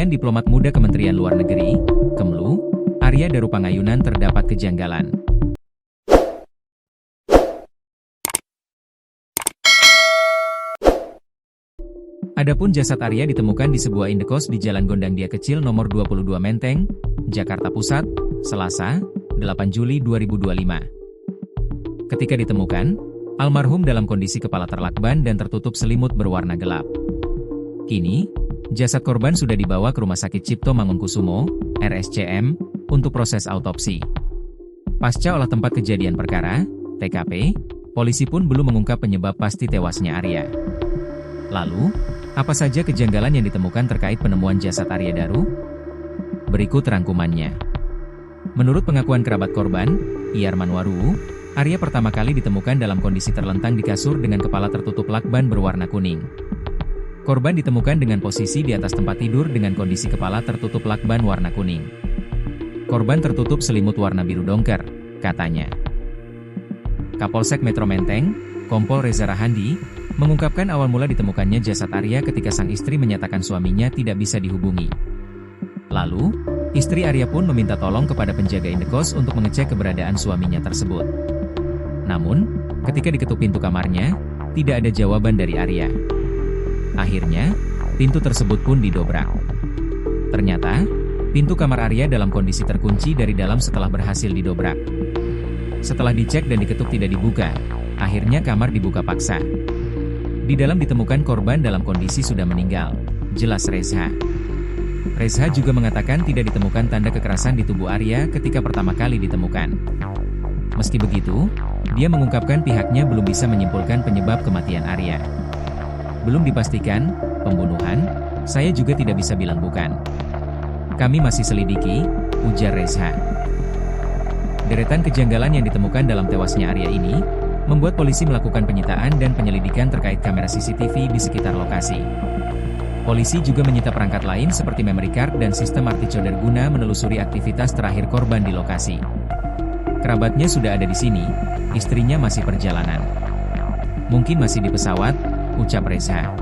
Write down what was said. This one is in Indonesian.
penelitian diplomat muda Kementerian Luar Negeri, Kemlu, Arya Darupangayunan terdapat kejanggalan. Adapun jasad Arya ditemukan di sebuah indekos di Jalan Gondangdia Kecil nomor 22 Menteng, Jakarta Pusat, Selasa, 8 Juli 2025. Ketika ditemukan, almarhum dalam kondisi kepala terlakban dan tertutup selimut berwarna gelap. Kini, jasad korban sudah dibawa ke Rumah Sakit Cipto Mangunkusumo, RSCM, untuk proses autopsi. Pasca olah tempat kejadian perkara, TKP, polisi pun belum mengungkap penyebab pasti tewasnya Arya. Lalu, apa saja kejanggalan yang ditemukan terkait penemuan jasad Arya Daru? Berikut rangkumannya. Menurut pengakuan kerabat korban, Iyarman Waruwu, Arya pertama kali ditemukan dalam kondisi terlentang di kasur dengan kepala tertutup lakban berwarna kuning. Korban ditemukan dengan posisi di atas tempat tidur dengan kondisi kepala tertutup lakban warna kuning. Korban tertutup selimut warna biru dongker, katanya. Kapolsek Metro Menteng, Kompol Reza Rahandi, mengungkapkan awal mula ditemukannya jasad Arya ketika sang istri menyatakan suaminya tidak bisa dihubungi. Lalu, istri Arya pun meminta tolong kepada penjaga indekos untuk mengecek keberadaan suaminya tersebut. Namun, ketika diketuk pintu kamarnya, tidak ada jawaban dari Arya. Akhirnya, pintu tersebut pun didobrak. Ternyata, pintu kamar Arya dalam kondisi terkunci dari dalam setelah berhasil didobrak. Setelah dicek dan diketuk tidak dibuka, akhirnya kamar dibuka paksa. Di dalam ditemukan korban dalam kondisi sudah meninggal, jelas Reza. Reza juga mengatakan tidak ditemukan tanda kekerasan di tubuh Arya ketika pertama kali ditemukan. Meski begitu, dia mengungkapkan pihaknya belum bisa menyimpulkan penyebab kematian Arya. Belum dipastikan, pembunuhan, saya juga tidak bisa bilang bukan. Kami masih selidiki, ujar Reza. Deretan kejanggalan yang ditemukan dalam tewasnya Arya ini, membuat polisi melakukan penyitaan dan penyelidikan terkait kamera CCTV di sekitar lokasi. Polisi juga menyita perangkat lain seperti memory card dan sistem articoder guna menelusuri aktivitas terakhir korban di lokasi. Kerabatnya sudah ada di sini, istrinya masih perjalanan. Mungkin masih di pesawat, ucap Reza.